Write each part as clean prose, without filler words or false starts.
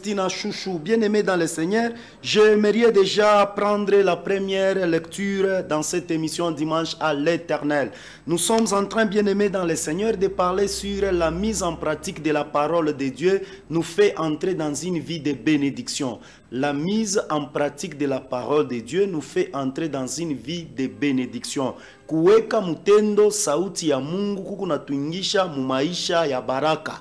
Christina Chouchou, bien-aimée dans le Seigneur, j'aimerais déjà prendre la première lecture dans cette émission Dimanche à l'Éternel. Nous sommes en train, bien-aimés dans le Seigneur, de parler sur la mise en pratique de la parole de Dieu nous fait entrer dans une vie de bénédiction. La mise en pratique de la parole de Dieu nous fait entrer dans une vie de bénédiction. Kuweka mutendo sauti ya Mungu kukunatuingisha mu maisha ya baraka.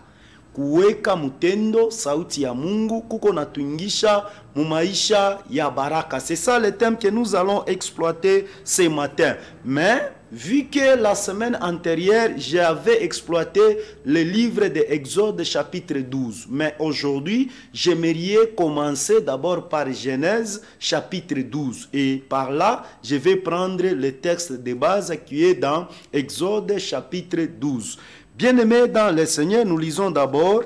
Kuweka mutendo sauti ya Mungu kuko natuingisha mu maisha ya baraka. C'est ça le thème que nous allons exploiter ce matin. Mais vu que la semaine antérieure, j'avais exploité le livre de Exode chapitre 12. Mais aujourd'hui, j'aimerais commencer d'abord par Genèse chapitre 12. Et par là, je vais prendre le texte de base qui est dans Exode chapitre 12. Bien-aimés dans le Seigneur, nous lisons d'abord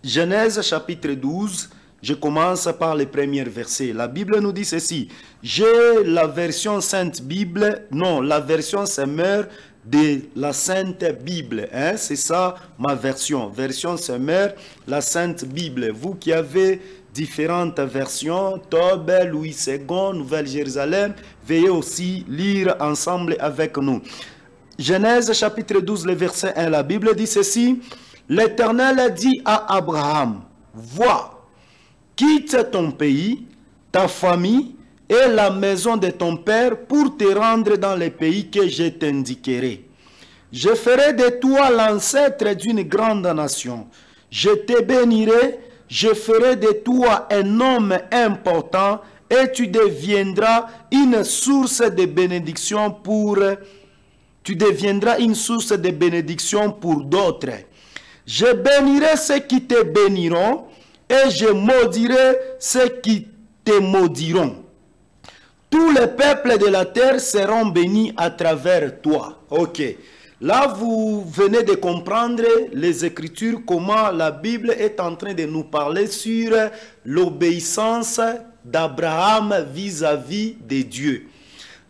Genèse chapitre 12. Je commence par les premiers versets. La Bible nous dit ceci. J'ai la version Sainte Bible, non, la version Semeur de la Sainte Bible. Hein? C'est ça ma version. Version Semeur, la Sainte Bible. Vous qui avez différentes versions, Tob, Louis II, Nouvelle-Jérusalem, veuillez aussi lire ensemble avec nous. Genèse chapitre 12, le verset 1, la Bible dit ceci. L'Éternel dit à Abraham, vois, quitte ton pays, ta famille et la maison de ton père pour te rendre dans le pays que je t'indiquerai. Je ferai de toi l'ancêtre d'une grande nation. Je te bénirai, je ferai de toi un homme important et tu deviendras une source de bénédiction pour d'autres. Je bénirai ceux qui te béniront et je maudirai ceux qui te maudiront. Tous les peuples de la terre seront bénis à travers toi. Ok. Là, vous venez de comprendre les Écritures, comment la Bible est en train de nous parler sur l'obéissance d'Abraham vis-à-vis de Dieu.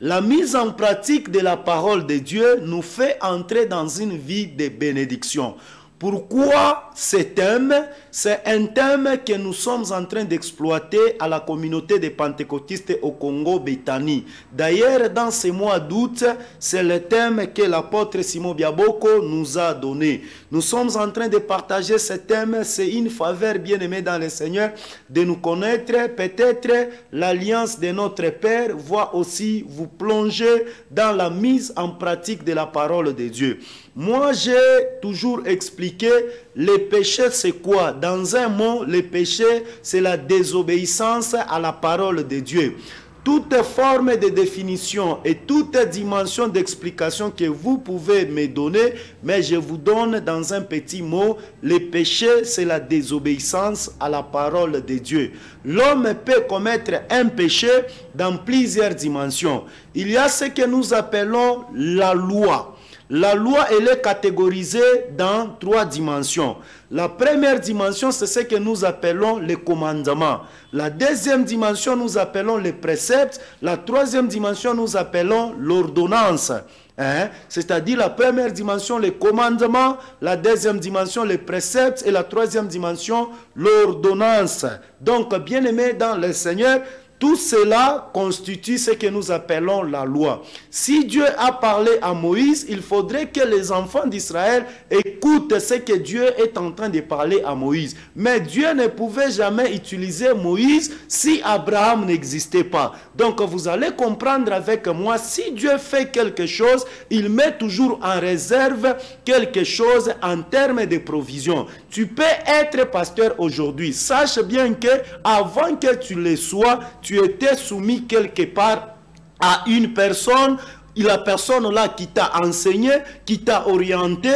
La mise en pratique de la parole de Dieu nous fait entrer dans une vie de bénédiction. Pourquoi ce thème? C'est un thème que nous sommes en train d'exploiter à la communauté des pentecôtistes au Congo, Béthanie. D'ailleurs, dans ce mois d'août, c'est le thème que l'apôtre Simon Biaboko nous a donné. Nous sommes en train de partager ce thème. C'est une faveur bien-aimée dans le Seigneur de nous connaître. Peut-être l'alliance de notre Père va aussi vous plonger dans la mise en pratique de la parole de Dieu. Moi, j'ai toujours expliqué le péché, c'est quoi? Dans un mot, le péché, c'est la désobéissance à la parole de Dieu. Toute forme de définition et toute dimension d'explication que vous pouvez me donner, mais je vous donne dans un petit mot, le péché, c'est la désobéissance à la parole de Dieu. L'homme peut commettre un péché dans plusieurs dimensions. Il y a ce que nous appelons la loi. La loi, elle est catégorisée dans 3 dimensions. La première dimension, c'est ce que nous appelons les commandements. La deuxième dimension, nous appelons les préceptes. La troisième dimension, nous appelons l'ordonnance. Hein? C'est-à-dire la première dimension, les commandements. La deuxième dimension, les préceptes. Et la troisième dimension, l'ordonnance. Donc, bien-aimés dans le Seigneur, tout cela constitue ce que nous appelons la loi. Si Dieu a parlé à Moïse, il faudrait que les enfants d'Israël écoutent ce que Dieu est en train de parler à Moïse. Mais Dieu ne pouvait jamais utiliser Moïse si Abraham n'existait pas. Donc vous allez comprendre avec moi, si Dieu fait quelque chose, il met toujours en réserve quelque chose en termes de provision. Tu peux être pasteur aujourd'hui. Sache bien que avant que tu le sois, tu étais soumis quelque part à une personne, la personne là qui t'a enseigné, qui t'a orienté,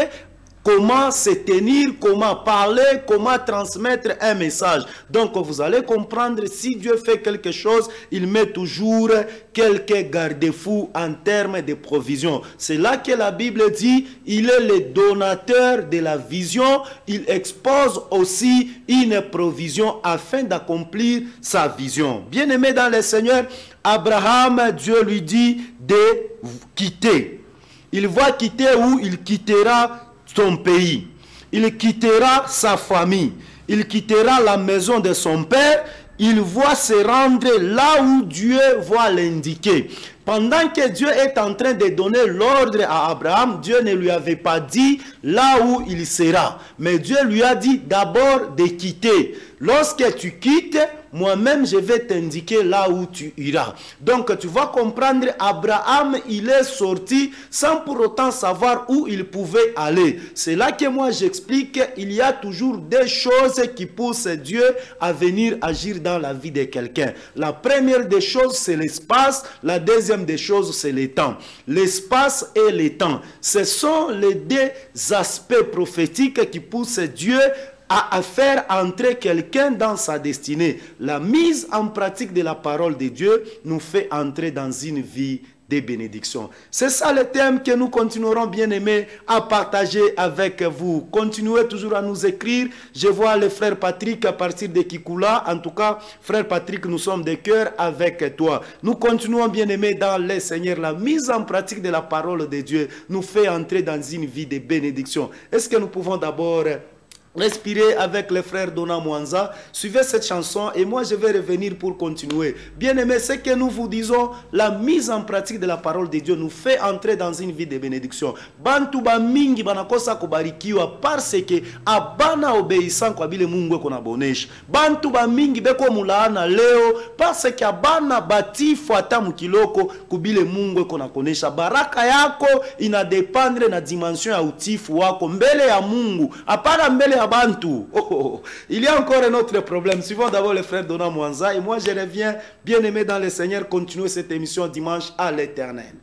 comment se tenir, comment parler, comment transmettre un message. Donc vous allez comprendre, si Dieu fait quelque chose, il met toujours quelques garde-fous en termes de provision. C'est là que la Bible dit, il est le donateur de la vision, il expose aussi une provision afin d'accomplir sa vision. Bien-aimé dans le Seigneur, Abraham, Dieu lui dit de quitter. Il va quitter où? Il quittera son pays. Il quittera sa famille. il quittera la maison de son père, il va se rendre là où Dieu va l'indiquer. Pendant que Dieu est en train de donner l'ordre à Abraham, Dieu ne lui avait pas dit là où il sera. Mais Dieu lui a dit d'abord de quitter. Lorsque tu quittes, moi-même je vais t'indiquer là où tu iras. Donc tu vas comprendre, Abraham, il est sorti sans pour autant savoir où il pouvait aller. C'est là que moi j'explique qu'il y a toujours des choses qui poussent Dieu à venir agir dans la vie de quelqu'un. La première des choses, c'est l'espace. La deuxième des choses, c'est le temps. L'espace et le temps, ce sont les deux aspects prophétiques qui poussent Dieu à faire entrer quelqu'un dans sa destinée. La mise en pratique de la parole de Dieu nous fait entrer dans une vie de bénédiction. C'est ça le thème que nous continuerons, bien aimés, à partager avec vous. Continuez toujours à nous écrire. Je vois le frère Patrick à partir de Kikula. En tout cas, frère Patrick, nous sommes de cœur avec toi. Nous continuons, bien aimés, dans le Seigneur. La mise en pratique de la parole de Dieu nous fait entrer dans une vie de bénédiction. Est-ce que nous pouvons d'abord respirer avec le frère Dona Mwanza? Suivez cette chanson et moi je vais revenir pour continuer. Bien aimé, ce que nous vous disons, la mise en pratique de la parole de Dieu nous fait entrer dans une vie de bénédiction. Bantu ba mingi banakosa kubarikiwa parce que abana obéissant kwa bile Mungu eko na bonesha. Bantu ba mingi beko mulaana leo parce que abana batifu ata mukiloko kubile Mungu eko na konesha. Baraka yako inadependre na dimension ya utifu wako mbele ya Mungu, apana mbele ya Bantu. Il y a encore un autre problème. Suivons d'abord le frère Dona Mwanza et moi je reviens, bien aimé dans le Seigneur, continuer cette émission dimanche à l'Éternel.